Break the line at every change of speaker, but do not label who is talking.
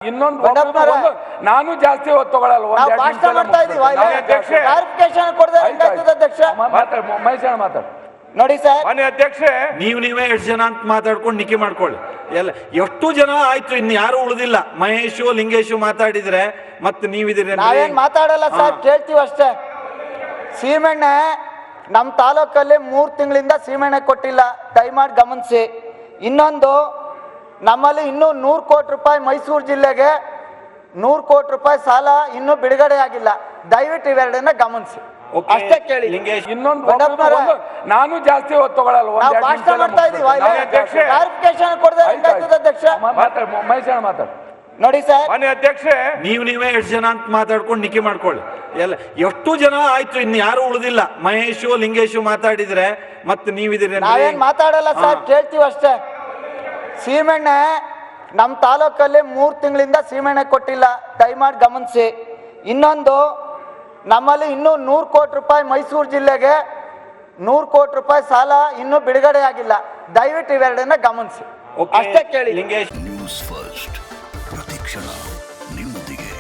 ಇನ್ನೊಂದು ನಾನು ಜಾಸ್ತಿ ಹೊತ್ತು ತಗೊಳ್ಳಲ್ಲ.
ನೋಡಿ ಸರ್,
ಮಾನ್ಯ ಅಧ್ಯಕ್ಷೆ,
ನೀವೇ ಎಷ್ಟು ಜನ ಅಂತ ಮಾತಾಡ್ಕೊಂಡು ನಿಖಿ ಮಾಡ್ಕೊಳ್ಳಿ. ಎಲ್ಲ ಎಷ್ಟು ಜನ ಆಯ್ತು, ಇನ್ನು ಯಾರು ಉಳಿದಿಲ್ಲ. ಮಹೇಶು ಲಿಂಗೇಶು ಮಾತಾಡಿದ್ರೆ ಮತ್ತೆ ನೀವಿದ್ದೀರಿ.
ನಾವೇನ್ ಮಾತಾಡಲ್ಲ ಸರ್, ಕೇಳ್ತೀವಿ ಅಷ್ಟೇ. ಸೀಮೆಣ್ಣೆ ನಮ್ಮ ತಾಲೂಕಲ್ಲಿ 3 ತಿಂಗಳಿಂದ ಸೀಮೆಣ್ಣೆ ಕೊಟ್ಟಿಲ್ಲ, ದಯಮಾಡಿ ಗಮನಿಸಿ. ಇನ್ನೊಂದು, ನಮ್ಮಲ್ಲಿ ಇನ್ನೂ 100 ಕೋಟಿ ರೂಪಾಯಿ ಮೈಸೂರು ಜಿಲ್ಲೆಗೆ 100 ಕೋಟಿ ರೂಪಾಯಿ ಸಾಲ ಇನ್ನೂ ಬಿಡುಗಡೆ ಆಗಿಲ್ಲ. ದಯವಿಟ್ಟು ಇವೆರಡನ್ನ ಗಮನಿಸಿ ಅಷ್ಟೇ ಕೇಳಿ.
ಇನ್ನೊಂದು ನಾನು ಜಾಸ್ತಿ ಹೊತ್ತು ತಗೊಳ್ಳಲ್ಲ.
ಭಾಷಣ ಮಾಡ್ತಾ ಇದೀವಿ, ಕ್ಲಾರಿಫಿಕೇಶನ್ ಕೊಡದೆ ಅಧ್ಯಕ್ಷ. ನೋಡಿ ಸರ್,
ಮಾನ್ಯ ಅಧ್ಯಕ್ಷೆ,
ನೀವೇ ಎಷ್ಟು ಜನ ಅಂತ ಮಾತಾಡ್ಕೊಂಡು ನಿಖಿ ಮಾಡ್ಕೊಳ್ಳಿ. ಎಲ್ಲ ಎಷ್ಟು ಜನ ಆಯ್ತು, ಇನ್ನು ಯಾರು ಉಳಿದಿಲ್ಲ. ಮಹೇಶು ಲಿಂಗೇಶು ಮಾತಾಡಿದ್ರೆ ಮತ್ತೆ ನೀವಿದ್ದೀರಿ.
ನಾವೇನ್ ಮಾತಾಡಲ್ಲ ಸರ್, ಕೇಳ್ತೀವಿ ಅಷ್ಟೇ. ಸೀಮೆಣ್ಣೆ ನಮ್ಮ ತಾಲೂಕಲ್ಲಿ 3 ತಿಂಗಳಿಂದ ಸೀಮೆಣ್ಣೆ ಕೊಟ್ಟಿಲ್ಲ, ದಯಮಾಡಿ ಗಮನಿಸಿ. ಇನ್ನೊಂದು, ನಮ್ಮಲ್ಲಿ ಇನ್ನೂ 100 ಕೋಟಿ ರೂಪಾಯಿ ಮೈಸೂರು ಜಿಲ್ಲೆಗೆ 100 ಕೋಟಿ ರೂಪಾಯಿ ಸಾಲ ಇನ್ನೂ ಬಿಡುಗಡೆ ಆಗಿಲ್ಲ. ದಯವಿಟ್ಟು ಇವೆರಡನ್ನ ಗಮನಿಸಿ ಅಷ್ಟೇ ಕೇಳಿ.
ಲಿಂಗೇಶ್
ನ್ಯೂಸ್ ಫಸ್ಟ್ ಪ್ರತಿಕ್ಷಣ ನಿಮ್ಮೊಂದಿಗೆ.